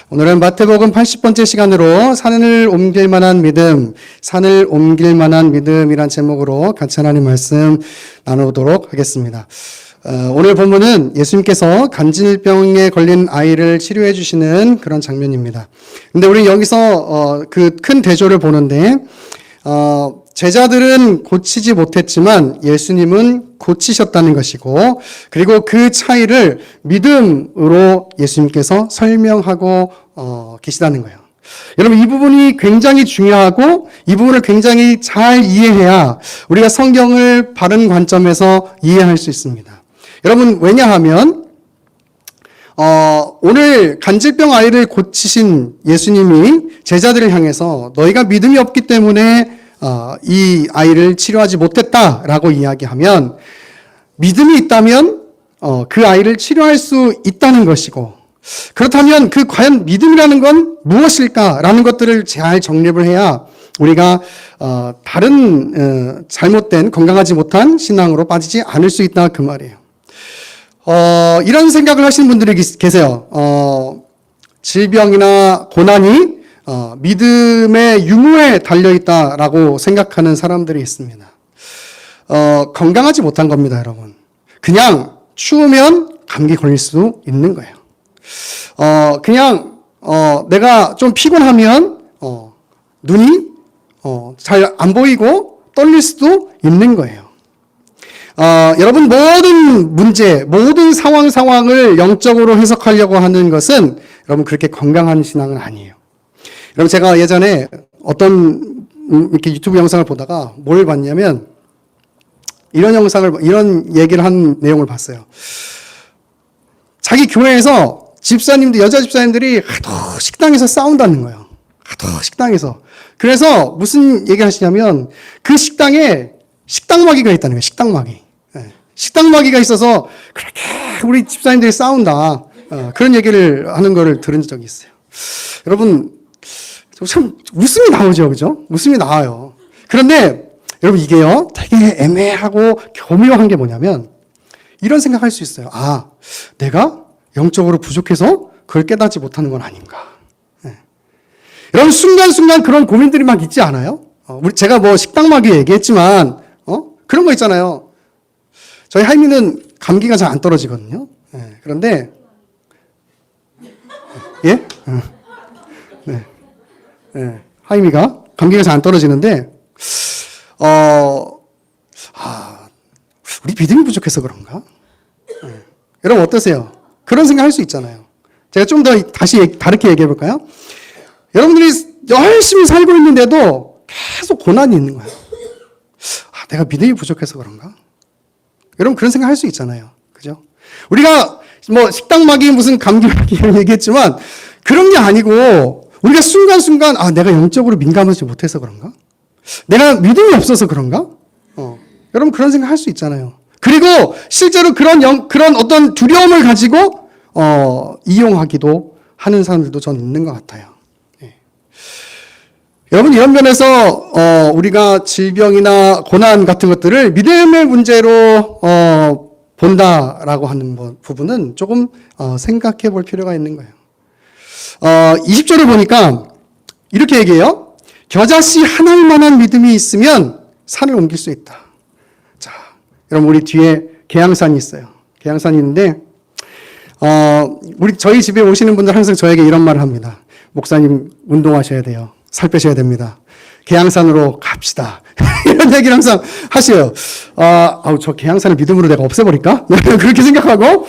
오늘은 마태복음 80번째 시간으로 산을 옮길 만한 믿음, 산을 옮길 만한 믿음이란 제목으로 같이 하나님 말씀 나누도록 하겠습니다. 오늘 본문은 예수님께서 간질병에 걸린 아이를 치료해 주시는 그런 장면입니다. 근데 우리 여기서 그 큰 대조를 보는데 제자들은 고치지 못했지만 예수님은 고치셨다는 것이고, 그리고 그 차이를 믿음으로 예수님께서 설명하고 계시다는 거예요. 여러분, 이 부분이 굉장히 중요하고 이 부분을 굉장히 잘 이해해야 우리가 성경을 바른 관점에서 이해할 수 있습니다. 여러분, 왜냐하면 오늘 간질병 아이를 고치신 예수님이 제자들을 향해서 너희가 믿음이 없기 때문에 이 아이를 치료하지 못했다라고 이야기하면, 믿음이 있다면 그 아이를 치료할 수 있다는 것이고, 그렇다면 그 과연 믿음이라는 건 무엇일까라는 것들을 잘 정립을 해야 우리가 다른 잘못된 건강하지 못한 신앙으로 빠지지 않을 수 있다, 그 말이에요. 이런 생각을 하시는 분들이 계세요. 질병이나 고난이 믿음의 유무에 달려있다라고 생각하는 사람들이 있습니다. 건강하지 못한 겁니다, 여러분. 그냥 추우면 감기 걸릴 수도 있는 거예요. 그냥 내가 좀 피곤하면 눈이 잘 안 보이고 떨릴 수도 있는 거예요. 여러분, 모든 문제, 모든 상황을 영적으로 해석하려고 하는 것은 여러분 그렇게 건강한 신앙은 아니에요. 여러분, 제가 예전에 어떤 이렇게 유튜브 영상을 보다가 뭘 봤냐면 이런 얘기를 한 내용을 봤어요. 자기 교회에서 집사님들, 여자 집사님들이 하도 식당에서 싸운다는 거예요. 하도 식당에서. 그래서 무슨 얘기를 하시냐면 그 식당에 식당마귀가 있다는 거예요. 식당마귀. 식당마귀가 있어서 그렇게 우리 집사님들이 싸운다. 그런 얘기를 하는 거를 들은 적이 있어요. 여러분, 참 웃음이 나오죠, 그죠? 웃음이 나와요. 그런데 여러분, 이게요 되게 애매하고 교묘한 게 뭐냐면 이런 생각할 수 있어요. 내가 영적으로 부족해서 그걸 깨닫지 못하는 건 아닌가. 여러분, 순간순간 그런 고민들이 막 있지 않아요? 제가 뭐 식당마귀 얘기했지만 그런 거 있잖아요. 저희 하이미는 감기가 잘 안 떨어지거든요. 그런데 예? 하이미가 감기가 잘 안 떨어지는데 우리 믿음이 부족해서 그런가? 여러분, 어떠세요? 그런 생각 할 수 있잖아요. 제가 좀 더 다시 다르게 얘기해 볼까요? 여러분들이 열심히 살고 있는데도 계속 고난이 있는 거예요. 내가 믿음이 부족해서 그런가? 여러분, 그런 생각 할 수 있잖아요. 그죠? 우리가 뭐 식당마귀 무슨 감기마귀 얘기했지만 그런 게 아니고, 우리가 순간순간 내가 영적으로 민감하지 못해서 그런가? 내가 믿음이 없어서 그런가? 여러분, 그런 생각 할 수 있잖아요. 그리고 실제로 그런 어떤 두려움을 가지고 이용하기도 하는 사람들도 전 있는 것 같아요. 여러분, 이런 면에서 우리가 질병이나 고난 같은 것들을 믿음의 문제로 본다라고 하는 부분은 조금 생각해 볼 필요가 있는 거예요. 20절을 보니까 이렇게 얘기해요. 겨자씨 하나일 만한 믿음이 있으면 산을 옮길 수 있다. 자, 여러분, 우리 뒤에 계양산이 있어요. 계양산이 있는데 저희 집에 오시는 분들 항상 저에게 이런 말을 합니다. 목사님, 운동하셔야 돼요. 살 빼셔야 됩니다. 계양산으로 갑시다. 이런 얘기를 항상 하셔요. 저 계양산을 믿음으로 내가 없애버릴까? 그렇게 생각하고,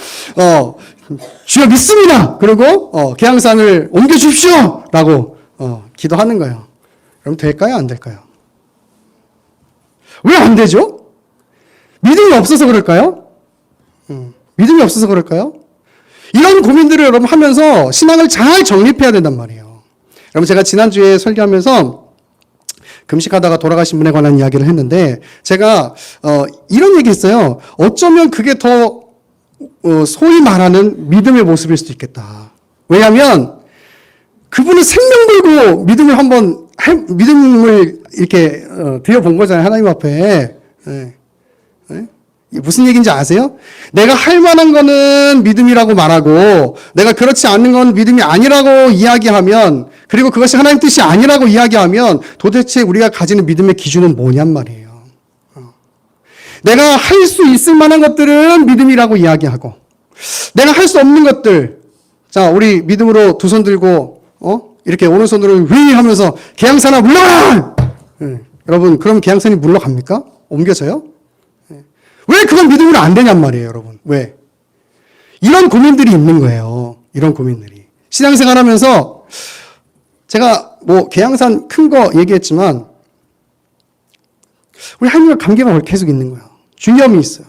주여 믿습니다! 그리고, 계양산을 옮겨주십시오! 라고, 기도하는 거예요. 그럼 될까요? 안 될까요? 왜 안 되죠? 믿음이 없어서 그럴까요? 믿음이 없어서 그럴까요? 이런 고민들을 여러분 하면서 신앙을 잘 정립해야 된단 말이에요. 여러분, 제가 지난주에 설교하면서 금식하다가 돌아가신 분에 관한 이야기를 했는데, 제가 이런 얘기 했어요. 어쩌면 그게 더 소위 말하는 믿음의 모습일 수도 있겠다. 왜냐하면 그분은 생명 걸고 믿음을 이렇게 드려본 거잖아요, 하나님 앞에. 무슨 얘기인지 아세요? 내가 할 만한 거는 믿음이라고 말하고 내가 그렇지 않는 건 믿음이 아니라고 이야기하면, 그리고 그것이 하나님 뜻이 아니라고 이야기하면 도대체 우리가 가지는 믿음의 기준은 뭐냔 말이에요. 내가 할 수 있을 만한 것들은 믿음이라고 이야기하고, 내가 할 수 없는 것들, 자, 우리 믿음으로 두 손 들고 이렇게 오른손으로 휘 하면서 계양산아 물러가라! 여러분, 그럼 계양산이 물러갑니까? 옮겨져요? 왜 그건 믿음으로 안 되냔 말이에요, 여러분. 왜? 이런 고민들이 있는 거예요. 이런 고민들이. 신앙생활 하면서 제가 뭐 계양산 큰 거 얘기했지만 우리 할머니가 감기가 계속 있는 거예요. 균염이 있어요.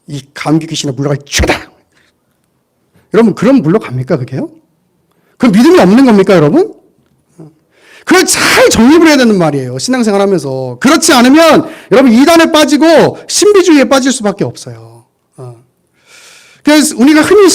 이 감기 귀신아 물러가 쥐다. 여러분, 그럼 물러갑니까, 그게요? 그럼 믿음이 없는 겁니까, 여러분? 그걸 잘 정립을 해야 되는 말이에요. 신앙생활 하면서. 그렇지 않으면 여러분 이단에 빠지고 신비주의에 빠질 수밖에 없어요. 그래서 우리가 흔히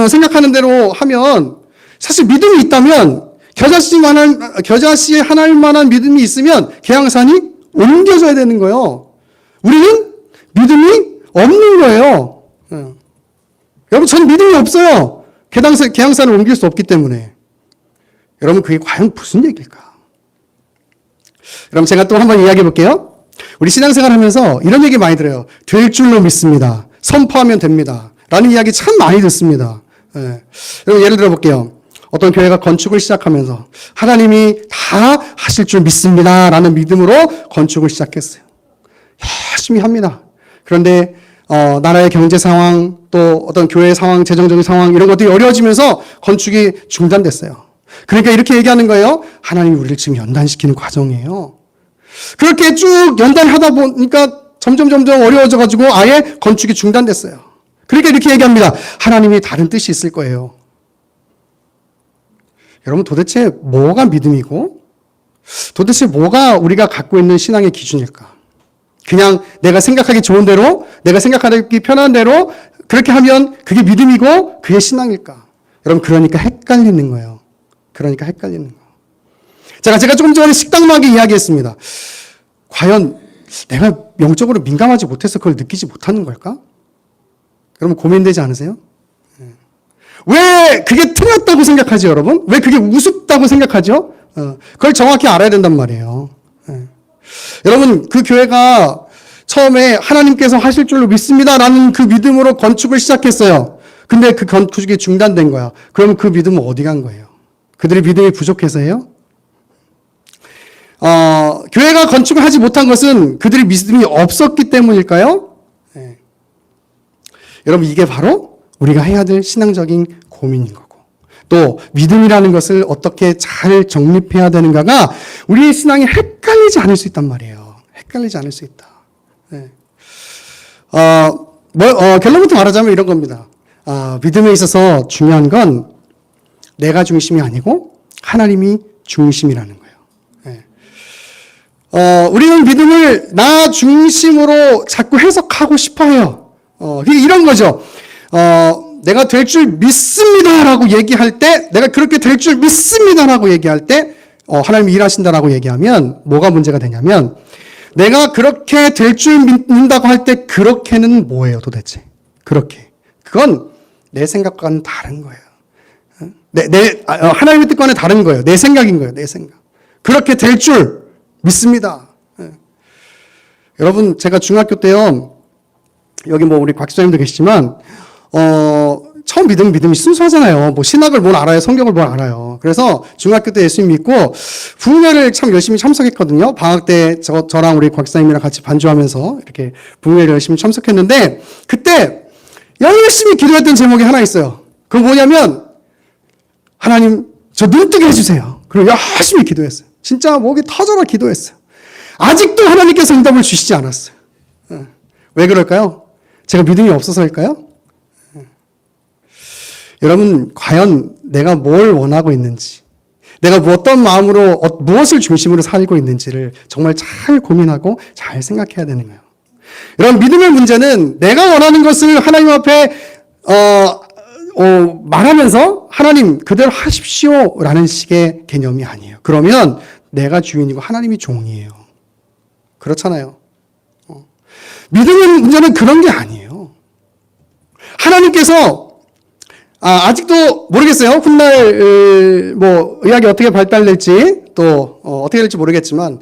생각하는 대로 하면 사실 믿음이 있다면 겨자씨 하나일 만한 믿음이 있으면 계양산이 옮겨져야 되는 거예요. 우리는 믿음이 없는 거예요. 여러분, 저는 믿음이 없어요. 계양산을 옮길 수 없기 때문에. 여러분, 그게 과연 무슨 얘기일까? 그럼 제가 또 한번 이야기해 볼게요. 우리 신앙생활 하면서 이런 얘기 많이 들어요. 될 줄로 믿습니다. 선포하면 됩니다. 라는 이야기 참 많이 듣습니다. 여러분, 예를 들어 볼게요. 어떤 교회가 건축을 시작하면서 하나님이 다 하실 줄 믿습니다. 라는 믿음으로 건축을 시작했어요. 열심히 합니다. 그런데 나라의 경제 상황, 또 어떤 교회 상황, 재정적인 상황 이런 것들이 어려워지면서 건축이 중단됐어요. 그러니까 이렇게 얘기하는 거예요. 하나님이 우리를 지금 연단시키는 과정이에요. 그렇게 쭉 연단하다 보니까 점점 어려워져가지고 아예 건축이 중단됐어요. 그러니까 이렇게 얘기합니다. 하나님이 다른 뜻이 있을 거예요. 여러분, 도대체 뭐가 믿음이고 도대체 뭐가 우리가 갖고 있는 신앙의 기준일까? 그냥 내가 생각하기 좋은 대로, 내가 생각하기 편한 대로 그렇게 하면 그게 믿음이고 그게 신앙일까? 여러분, 그러니까 헷갈리는 거예요. 그러니까 헷갈리는 거. 자, 제가 조금 전에 식당마귀 이야기했습니다. 과연 내가 영적으로 민감하지 못해서 그걸 느끼지 못하는 걸까? 여러분, 고민되지 않으세요? 왜 그게 틀렸다고 생각하죠, 여러분? 왜 그게 우습다고 생각하죠? 그걸 정확히 알아야 된단 말이에요. 여러분, 그 교회가 처음에 하나님께서 하실 줄로 믿습니다라는 그 믿음으로 건축을 시작했어요. 근데 그 건축이 중단된 거야. 그럼 그 믿음은 어디 간 거예요? 그들의 믿음이 부족해서예요? 교회가 건축을 하지 못한 것은 그들의 믿음이 없었기 때문일까요? 네. 여러분, 이게 바로 우리가 해야 될 신앙적인 고민인 거고, 또 믿음이라는 것을 어떻게 잘 정립해야 되는가가 우리의 신앙이 헷갈리지 않을 수 있단 말이에요. 헷갈리지 않을 수 있다. 네. 결론부터 말하자면 이런 겁니다. 믿음에 있어서 중요한 건 내가 중심이 아니고 하나님이 중심이라는 거예요. 네. 우리는 믿음을 나 중심으로 자꾸 해석하고 싶어 해요. 이런 거죠. 내가 될 줄 믿습니다라고 얘기할 때, 내가 그렇게 될 줄 믿습니다라고 얘기할 때, 하나님이 일하신다라고 얘기하면 뭐가 문제가 되냐면, 내가 그렇게 될 줄 믿는다고 할 때 그렇게는 뭐예요, 도대체? 그렇게. 그건 내 생각과는 다른 거예요. 하나님의 뜻과는 다른 거예요. 내 생각인 거예요, 내 생각. 그렇게 될 줄 믿습니다. 여러분, 제가 중학교 때요, 여기 뭐 우리 곽 집사님도 계시지만, 처음 믿음이 순수하잖아요. 뭐 신학을 뭘 알아요, 성경을 뭘 알아요. 그래서 중학교 때 예수님 믿고 부흥회를 참 열심히 참석했거든요. 방학 때 저랑 우리 곽 집사님이랑 같이 반주하면서 이렇게 부흥회를 열심히 참석했는데, 그때 열심히 기도했던 제목이 하나 있어요. 그건 뭐냐면, 하나님, 저 눈뜨게 해주세요. 그리고 열심히 기도했어요. 진짜 목이 터져라 기도했어요. 아직도 하나님께서 응답을 주시지 않았어요. 왜 그럴까요? 제가 믿음이 없어서일까요? 여러분, 과연 내가 뭘 원하고 있는지, 내가 어떤 마음으로 무엇을 중심으로 살고 있는지를 정말 잘 고민하고 잘 생각해야 되는 거예요. 여러분, 믿음의 문제는 내가 원하는 것을 하나님 앞에 말하면서 하나님 그대로 하십시오라는 식의 개념이 아니에요. 그러면 내가 주인이고 하나님이 종이에요. 그렇잖아요. 믿음의 문제는 그런 게 아니에요. 하나님께서 아직도 모르겠어요. 훗날 의학이 어떻게 발달될지 또 어떻게 될지 모르겠지만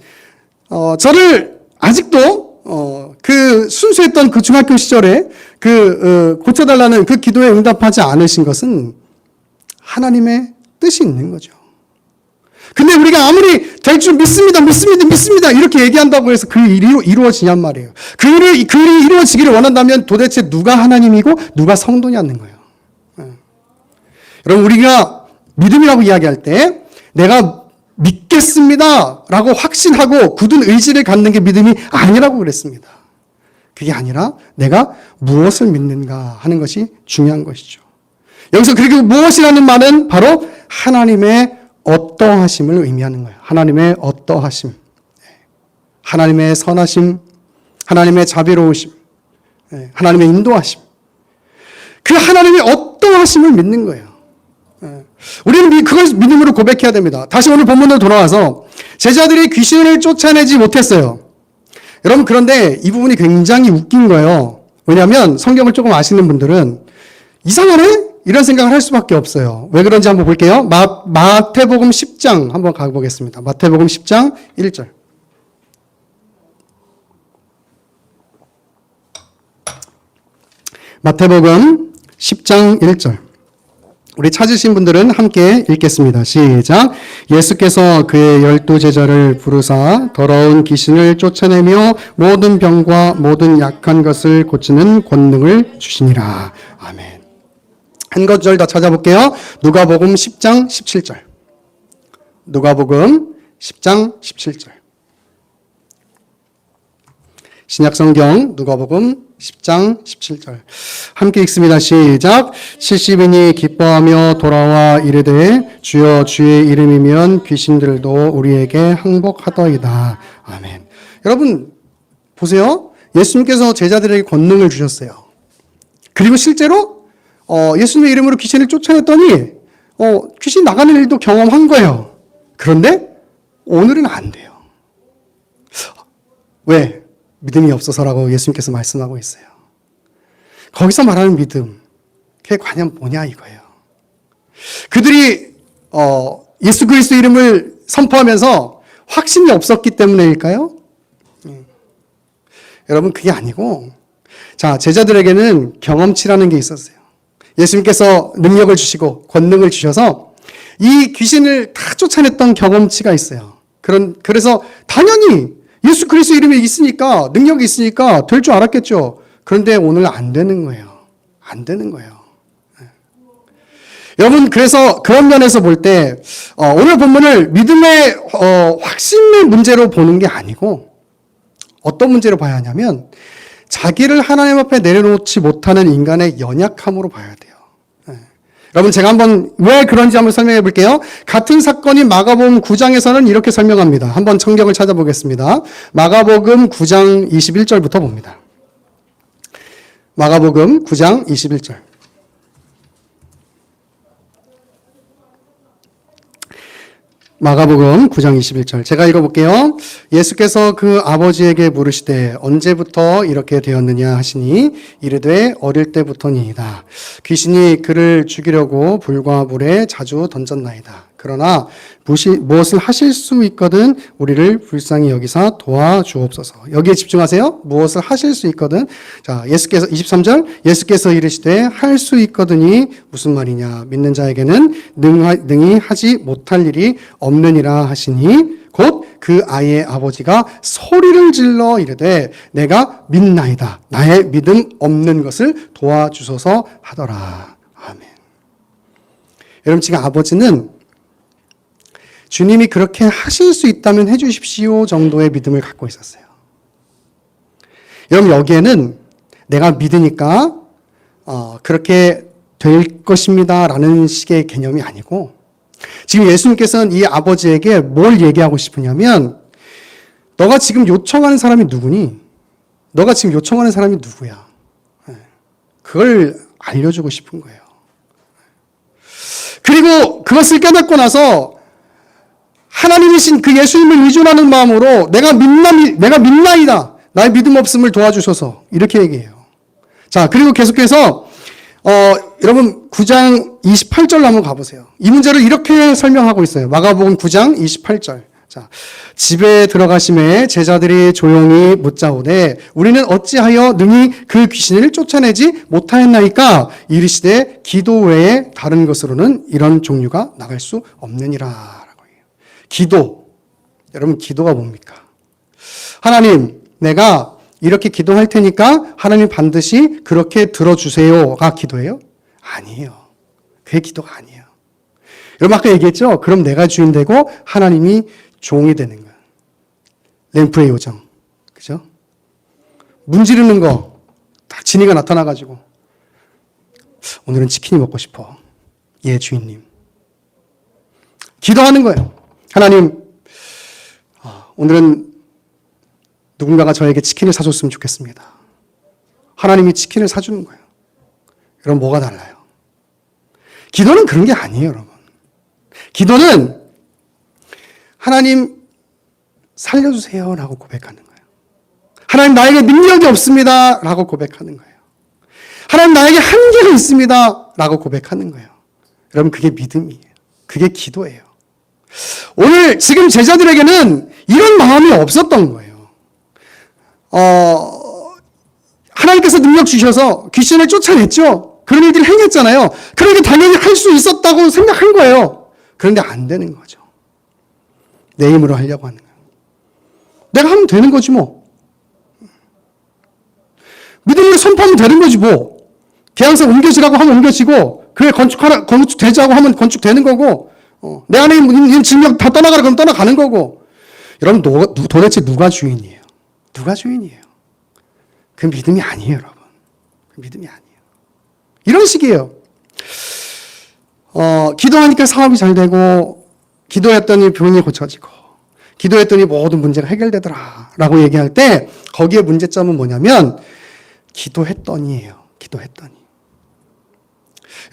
저를 아직도 그 순수했던 그 중학교 시절에 고쳐달라는 그 기도에 응답하지 않으신 것은 하나님의 뜻이 있는 거죠. 근데 우리가 아무리 될 줄 믿습니다 이렇게 얘기한다고 해서 그 일이 이루어지냔 말이에요. 그 일이 이루어지기를 원한다면 도대체 누가 하나님이고 누가 성도냐는 거예요. 여러분, 우리가 믿음이라고 이야기할 때 내가 믿겠습니다 라고 확신하고 굳은 의지를 갖는 게 믿음이 아니라고 그랬습니다. 그게 아니라 내가 무엇을 믿는가 하는 것이 중요한 것이죠. 여기서 그리고 무엇이라는 말은 바로 하나님의 어떠하심을 의미하는 거예요. 하나님의 어떠하심, 하나님의 선하심, 하나님의 자비로우심, 하나님의 인도하심. 그 하나님의 어떠하심을 믿는 거예요. 우리는 그걸 믿음으로 고백해야 됩니다. 다시 오늘 본문으로 돌아와서 제자들이 귀신을 쫓아내지 못했어요. 여러분, 그런데 이 부분이 굉장히 웃긴 거예요. 왜냐하면 성경을 조금 아시는 분들은 이상하네? 이런 생각을 할 수밖에 없어요. 왜 그런지 한번 볼게요. 마태복음 10장 한번 가보겠습니다. 마태복음 10장 1절. 마태복음 10장 1절. 우리 찾으신 분들은 함께 읽겠습니다. 시작. 예수께서 그의 12제자를 부르사 더러운 귀신을 쫓아내며 모든 병과 모든 약한 것을 고치는 권능을 주시니라. 아멘. 한 구절 더 찾아볼게요. 누가복음 10장 17절. 누가복음 10장 17절. 신약성경 누가복음 10장 17절. 함께 읽습니다. 시작. 70인이 기뻐하며 돌아와 이르되 주여 주의 이름이면 귀신들도 우리에게 항복하더이다. 아멘. 여러분 보세요. 예수님께서 제자들에게 권능을 주셨어요. 그리고 실제로 예수님의 이름으로 귀신을 쫓아냈더니 귀신 나가는 일도 경험한 거예요. 그런데 오늘은 안 돼요. 왜? 믿음이 없어서라고 예수님께서 말씀하고 있어요. 거기서 말하는 믿음, 그게 과연 뭐냐 이거예요. 그들이 예수 그리스도 이름을 선포하면서 확신이 없었기 때문일까요? 여러분, 그게 아니고, 자, 제자들에게는 경험치라는 게 있었어요. 예수님께서 능력을 주시고 권능을 주셔서 이 귀신을 다 쫓아냈던 경험치가 있어요. 그래서 당연히 예수 그리스도 이름이 있으니까, 능력이 있으니까 될 줄 알았겠죠. 그런데 오늘 안 되는 거예요. 안 되는 거예요. 여러분, 그래서 그런 면에서 볼 때 오늘 본문을 믿음의 확신의 문제로 보는 게 아니고 어떤 문제로 봐야 하냐면 자기를 하나님 앞에 내려놓지 못하는 인간의 연약함으로 봐야 돼요. 여러분, 제가 한번 왜 그런지 한번 설명해 볼게요. 같은 사건이 마가복음 9장에서는 이렇게 설명합니다. 한번 성경을 찾아보겠습니다. 마가복음 9장 21절부터 봅니다. 마가복음 9장 21절. 마가복음 9장 21절. 제가 읽어볼게요. 예수께서 그 아버지에게 물으시되 언제부터 이렇게 되었느냐 하시니 이르되 어릴 때부터니이다. 귀신이 그를 죽이려고 불과 물에 자주 던졌나이다. 그러나 무엇을 하실 수 있거든 우리를 불쌍히 여기사 도와주옵소서. 여기에 집중하세요. 무엇을 하실 수 있거든. 자, 예수께서 23절 예수께서 이르시되 할 수 있거든이 무슨 말이냐. 믿는 자에게는 능히 하지 못할 일이 없느니라 하시니 곧 그 아이의 아버지가 소리를 질러 이르되 내가 믿나이다. 나의 믿음 없는 것을 도와주소서 하더라. 아멘. 여러분, 지금 아버지는 주님이 그렇게 하실 수 있다면 해주십시오 정도의 믿음을 갖고 있었어요. 여러분, 여기에는 내가 믿으니까 그렇게 될 것입니다 라는 식의 개념이 아니고 지금 예수님께서는 이 아버지에게 뭘 얘기하고 싶으냐면 너가 지금 요청하는 사람이 누구니? 너가 지금 요청하는 사람이 누구야? 그걸 알려주고 싶은 거예요. 그리고 그것을 깨닫고 나서 하나님이신 그 예수님을 의존하는 마음으로 내가 믿나이다. 나의 믿음 없음을 도와주셔서 이렇게 얘기해요. 자, 그리고 계속해서 여러분 9장 28절 한번 가보세요. 이 문제를 이렇게 설명하고 있어요. 마가복음 9장 28절. 자, 집에 들어가심에 제자들이 조용히 묻자오되 우리는 어찌하여 능히 그 귀신을 쫓아내지 못하였나이까? 이르시되 기도 외에 다른 것으로는 이런 종류가 나갈 수 없느니라 라고 해요. 기도. 여러분 기도가 뭡니까? 하나님, 내가 이렇게 기도할 테니까 하나님 반드시 그렇게 들어주세요가 기도예요? 아니에요. 그게 기도가 아니에요. 여러분 아까 얘기했죠? 그럼 내가 주인 되고 하나님이 종이 되는 거야. 램프의 요정. 그죠? 문지르는 거, 다 진이가 나타나가지고, 오늘은 치킨이 먹고 싶어. 예, 주인님. 기도하는 거예요. 하나님, 오늘은 누군가가 저에게 치킨을 사줬으면 좋겠습니다. 하나님이 치킨을 사주는 거예요. 그럼 뭐가 달라요? 기도는 그런 게 아니에요, 여러분. 기도는 하나님 살려주세요 라고 고백하는 거예요. 하나님 나에게 능력이 없습니다 라고 고백하는 거예요. 하나님 나에게 한계가 있습니다 라고 고백하는 거예요. 여러분 그게 믿음이에요. 그게 기도예요. 오늘 지금 제자들에게는 이런 마음이 없었던 거예요. 하나님께서 능력 주셔서 귀신을 쫓아냈죠. 그런 일들을 행했잖아요. 그러니까 당연히 할 수 있었다고 생각한 거예요. 그런데 안 되는 거죠. 내 힘으로 하려고 하는 거예요. 내가 하면 되는 거지 뭐. 믿음으로 선포하면 되는 거지 뭐. 계양사 옮겨지라고 하면 옮겨지고, 그래 건축되자고 하면 건축되는 거고, 내 안에 있는 질병 다 떠나가라 그러면 떠나가는 거고. 여러분 도대체 누가 주인이에요? 누가 주인이에요? 그 믿음이 아니에요, 여러분. 그 믿음이 아니에요. 이런 식이에요. 기도하니까 사업이 잘 되고, 기도했더니 병이 고쳐지고, 기도했더니 모든 문제가 해결되더라 라고 얘기할 때 거기에 문제점은 뭐냐면 기도했더니예요. 기도했더니.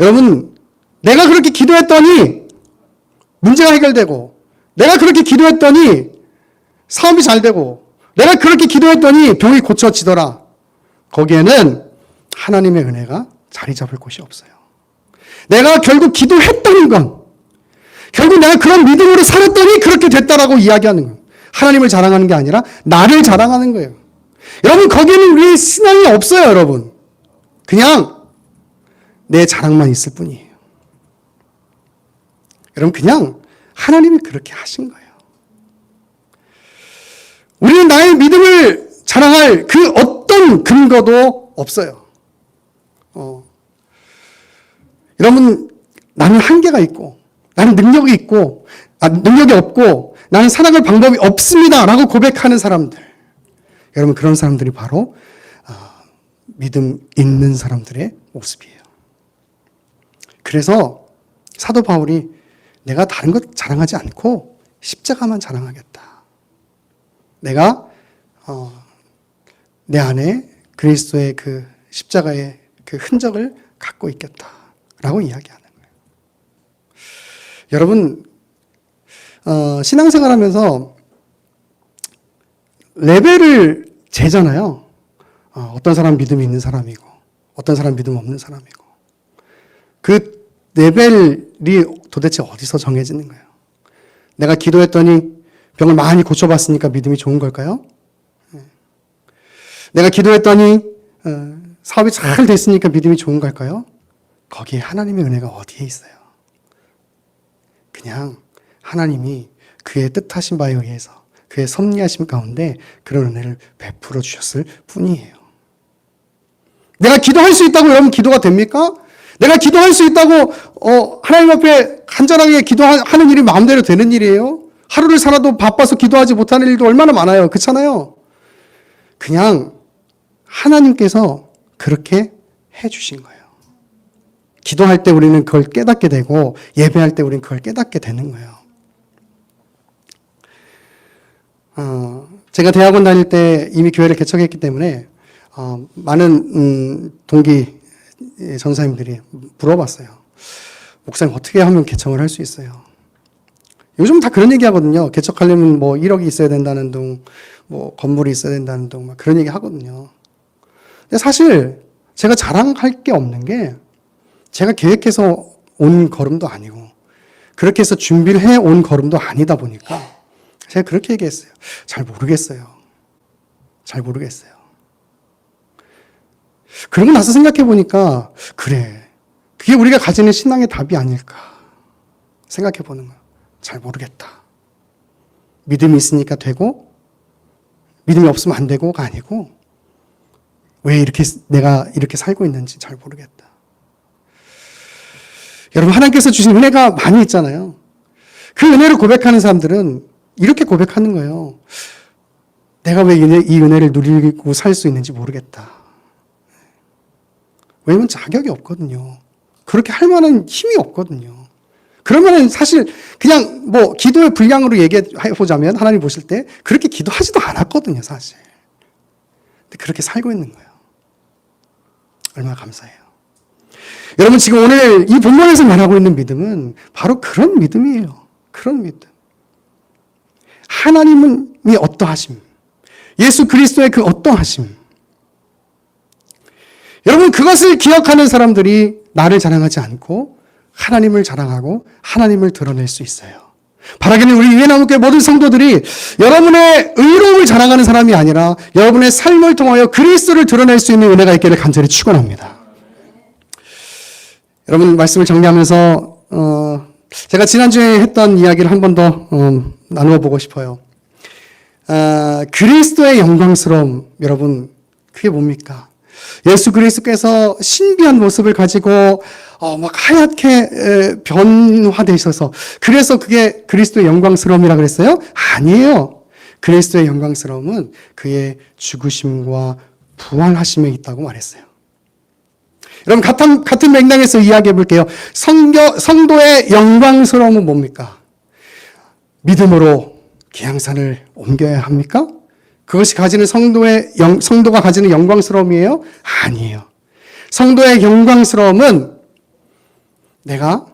여러분 내가 그렇게 기도했더니 문제가 해결되고, 내가 그렇게 기도했더니 사업이 잘 되고, 내가 그렇게 기도했더니 병이 고쳐지더라. 거기에는 하나님의 은혜가 자리 잡을 곳이 없어요. 내가 결국 기도했다는 건, 결국 내가 그런 믿음으로 살았더니 그렇게 됐다라고 이야기하는 거예요. 하나님을 자랑하는 게 아니라 나를 자랑하는 거예요. 여러분 거기에는 우리 신앙이 없어요, 여러분. 그냥 내 자랑만 있을 뿐이에요. 여러분 그냥 하나님이 그렇게 하신 거예요. 우리는 나의 믿음을 자랑할 그 어떤 근거도 없어요. 여러분 나는 한계가 있고, 나는 능력이 있고, 능력이 없고, 나는 살아갈 방법이 없습니다 라고 고백하는 사람들. 여러분 그런 사람들이 바로 믿음 있는 사람들의 모습이에요. 그래서 사도 바울이 내가 다른 것 자랑하지 않고 십자가만 자랑하겠다. 내가 내 안에 그리스도의 그 십자가의 그 흔적을 갖고 있겠다라고 이야기하는 거예요. 여러분 신앙생활하면서 레벨을 재잖아요. 어떤 사람 믿음이 있는 사람이고, 어떤 사람 믿음 없는 사람이고. 그 레벨이 도대체 어디서 정해지는 거예요? 내가 기도했더니 병을 많이 고쳐봤으니까 믿음이 좋은 걸까요? 내가 기도했더니 사업이 잘 됐으니까 믿음이 좋은 걸까요? 거기에 하나님의 은혜가 어디에 있어요? 그냥 하나님이 그의 뜻하신 바에 의해서 그의 섭리하심 가운데 그런 은혜를 베풀어 주셨을 뿐이에요. 내가 기도할 수 있다고 여러분 기도가 됩니까? 내가 기도할 수 있다고 하나님 앞에 간절하게 기도하는 일이 마음대로 되는 일이에요? 하루를 살아도 바빠서 기도하지 못하는 일도 얼마나 많아요. 그렇잖아요. 그냥 하나님께서 그렇게 해주신 거예요. 기도할 때 우리는 그걸 깨닫게 되고, 예배할 때 우리는 그걸 깨닫게 되는 거예요. 제가 대학원 다닐 때 이미 교회를 개척했기 때문에 많은 동기 전사님들이 물어봤어요. 목사님 어떻게 하면 개척을 할 수 있어요? 요즘 다 그런 얘기 하거든요. 개척하려면 뭐 1억이 있어야 된다는 둥, 뭐 건물이 있어야 된다는 둥, 막 그런 얘기 하거든요. 근데 사실 제가 자랑할 게 없는 게 제가 계획해서 온 걸음도 아니고 그렇게 해서 준비를 해 온 걸음도 아니다 보니까 제가 그렇게 얘기했어요. 잘 모르겠어요. 잘 모르겠어요. 그러고 나서 생각해 보니까 그래. 그게 우리가 가지는 신앙의 답이 아닐까 생각해 보는 거예요. 잘 모르겠다. 믿음이 있으니까 되고 믿음이 없으면 안 되고가 아니고 왜 이렇게 내가 이렇게 살고 있는지 잘 모르겠다. 여러분 하나님께서 주신 은혜가 많이 있잖아요. 그 은혜를 고백하는 사람들은 이렇게 고백하는 거예요. 내가 왜 이 은혜를 누리고 살 수 있는지 모르겠다. 왜냐면 자격이 없거든요. 그렇게 할 만한 힘이 없거든요. 그러면은 사실 그냥 뭐 기도의 분량으로 얘기해 보자면 하나님 보실 때 그렇게 기도하지도 않았거든요, 사실. 근데 그렇게 살고 있는 거예요. 얼마나 감사해요. 여러분 지금 오늘 이 본문에서 말하고 있는 믿음은 바로 그런 믿음이에요. 그런 믿음. 하나님이 어떠하심. 예수 그리스도의 그 어떠하심. 여러분 그것을 기억하는 사람들이 나를 자랑하지 않고 하나님을 자랑하고 하나님을 드러낼 수 있어요. 바라기는 우리 유해나무교회 모든 성도들이 여러분의 의로움을 자랑하는 사람이 아니라 여러분의 삶을 통하여 그리스도를 드러낼 수 있는 은혜가 있기를 간절히 축원합니다. 여러분 말씀을 정리하면서 제가 지난주에 했던 이야기를 한 번 더 나누어 보고 싶어요. 그리스도의 영광스러움 여러분 그게 뭡니까? 예수 그리스도께서 신비한 모습을 가지고 막 하얗게 변화되셔서 그래서 그게 그리스도의 영광스러움이라 그랬어요? 아니에요. 그리스도의 영광스러움은 그의 죽으심과 부활하심에 있다고 말했어요. 여러분 같은 맥락에서 이야기해 볼게요. 성도의 영광스러움은 뭡니까? 믿음으로 기향산을 옮겨야 합니까? 그것이 가지는 성도가 가지는 영광스러움이에요? 아니에요. 성도의 영광스러움은 내가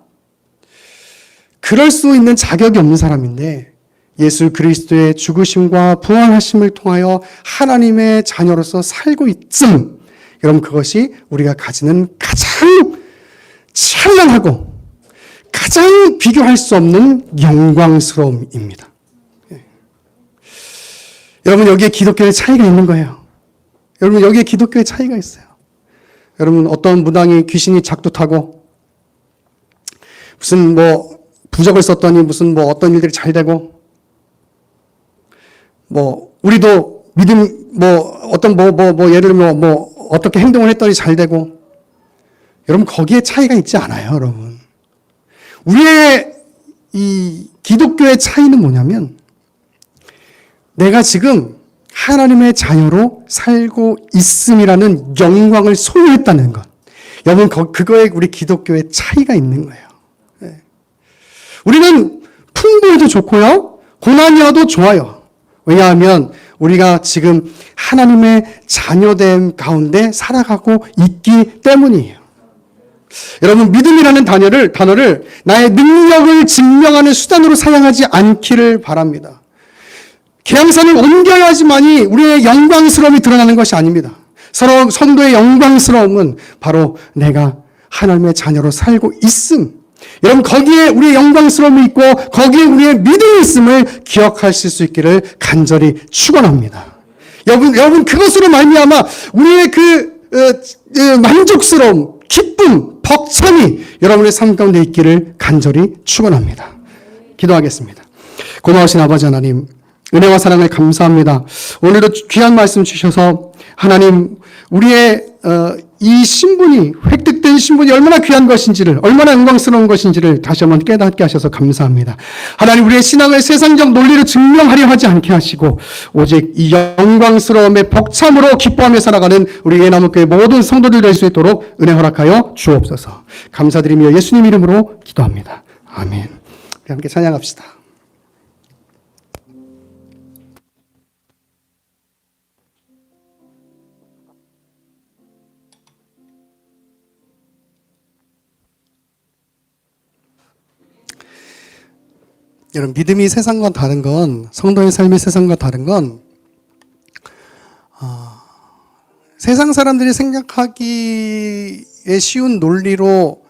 그럴 수 있는 자격이 없는 사람인데 예수 그리스도의 죽으심과 부활하심을 통하여 하나님의 자녀로서 살고 있음. 여러분 그것이 우리가 가지는 가장 찬란하고 가장 비교할 수 없는 영광스러움입니다. 여러분 여기에 기독교의 차이가 있는 거예요. 여러분 여기에 기독교의 차이가 있어요. 여러분 어떤 무당이 귀신이 작두타고 무슨 뭐 부적을 썼더니 무슨 뭐 어떤 일들이 잘 되고 뭐 우리도 믿음 뭐 어떤 예를 들면 뭐 어떻게 행동을 했더니 잘 되고 여러분 거기에 차이가 있지 않아요, 여러분. 우리의 이 기독교의 차이는 뭐냐면 내가 지금 하나님의 자녀로 살고 있음이라는 영광을 소유했다는 것. 여러분 그거에 우리 기독교의 차이가 있는 거예요. 우리는 풍부해도 좋고요. 고난이어도 좋아요. 왜냐하면 우리가 지금 하나님의 자녀됨 가운데 살아가고 있기 때문이에요. 여러분 믿음이라는 단어를 나의 능력을 증명하는 수단으로 사용하지 않기를 바랍니다. 기향산을 옮겨야지만이 우리의 영광스러움이 드러나는 것이 아닙니다. 서로 성도의 영광스러움은 바로 내가 하나님의 자녀로 살고 있음. 여러분 거기에 우리의 영광스러움이 있고 거기에 우리의 믿음이 있음을 기억하실 수 있기를 간절히 축원합니다. 여러분 그것으로 말미암아 우리의 만족스러움, 기쁨, 벅참이 여러분의 삶 가운데 있기를 간절히 축원합니다. 기도하겠습니다. 고마우신 아버지 하나님, 은혜와 사랑을 감사합니다. 오늘도 귀한 말씀 주셔서 하나님 우리의 이 신분이 획득된 신분이 얼마나 귀한 것인지를 얼마나 영광스러운 것인지를 다시 한번 깨닫게 하셔서 감사합니다. 하나님 우리의 신앙을 세상적 논리로 증명하려 하지 않게 하시고 오직 이 영광스러움의 벅참으로 기뻐하며 살아가는 우리 예나무교회 모든 성도들 될 수 있도록 은혜 허락하여 주옵소서. 감사드리며 예수님 이름으로 기도합니다. 아멘. 함께 찬양합시다. 여러분, 믿음이 세상과 다른 건, 성도의 삶이 세상과 다른 건, 세상 사람들이 생각하기에 쉬운 논리로,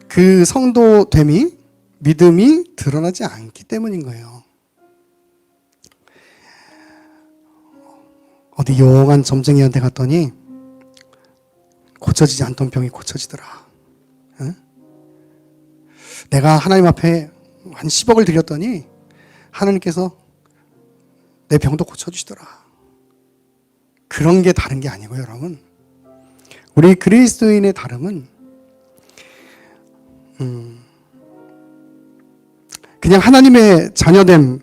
그 성도됨이, 믿음이 드러나지 않기 때문인 거예요. 어디 용한 점쟁이한테 갔더니, 고쳐지지 않던 병이 고쳐지더라. 응? 내가 하나님 앞에 한 10억을 드렸더니 하나님께서 내 병도 고쳐주시더라. 그런 게 다른 게 아니고요, 여러분. 우리 그리스도인의 다름은 그냥 하나님의 자녀됨,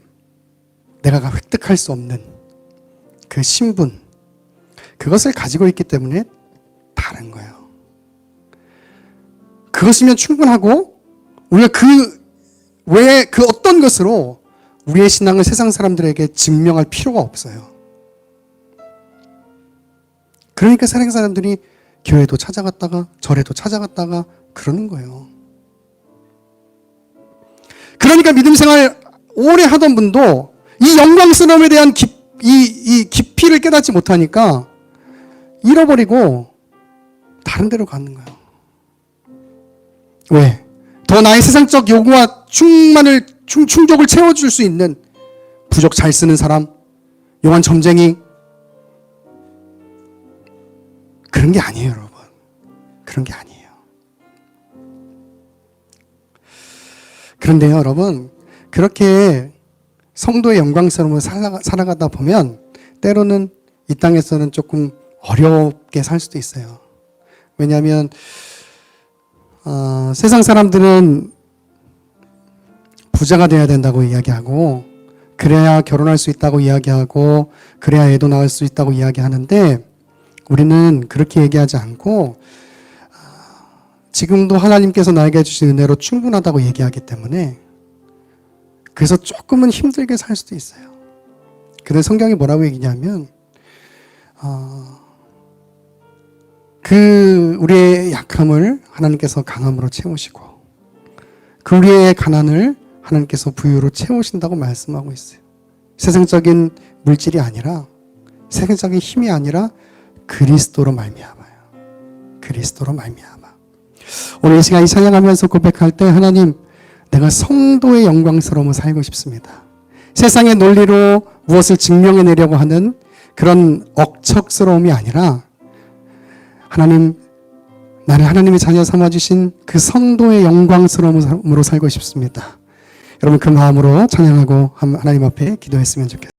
내가 획득할 수 없는 그 신분, 그것을 가지고 있기 때문에 다른 거예요. 그것이면 충분하고 우리가 그 외에 그 어떤 것으로 우리의 신앙을 세상 사람들에게 증명할 필요가 없어요. 그러니까 세상 사람들이 교회도 찾아갔다가 절에도 찾아갔다가 그러는 거예요. 그러니까 믿음 생활 오래 하던 분도 이 영광스러움에 대한 이 깊이를 깨닫지 못하니까 잃어버리고 다른 데로 가는 거예요. 왜? 더 나의 세상적 요구와 충족을 채워줄 수 있는 부족 잘 쓰는 사람, 용한 점쟁이, 그런 게 아니에요, 여러분. 그런 게 아니에요. 그런데요, 여러분, 그렇게 성도의 영광스러움을 살아가다 보면 때로는 이 땅에서는 조금 어렵게 살 수도 있어요. 왜냐하면 세상 사람들은 부자가 돼야 된다고 이야기하고, 그래야 결혼할 수 있다고 이야기하고, 그래야 애도 낳을 수 있다고 이야기하는데, 우리는 그렇게 얘기하지 않고 지금도 하나님께서 나에게 주신 은혜로 충분하다고 얘기하기 때문에, 그래서 조금은 힘들게 살 수도 있어요. 근데 성경이 뭐라고 얘기냐면 그 우리의 약함을 하나님께서 강함으로 채우시고, 그 우리의 가난을 하나님께서 부유로 채우신다고 말씀하고 있어요. 세상적인 물질이 아니라, 세상적인 힘이 아니라 그리스도로 말미암아요. 그리스도로 말미암아. 오늘 이 시간 이 찬양하면서 고백할 때, 하나님, 내가 성도의 영광스러움을 살고 싶습니다. 세상의 논리로 무엇을 증명해내려고 하는 그런 억척스러움이 아니라, 하나님, 나를 하나님의 자녀 삼아주신 그 성도의 영광스러움으로 살고 싶습니다. 여러분, 그 마음으로 찬양하고 하나님 앞에 기도했으면 좋겠습니다.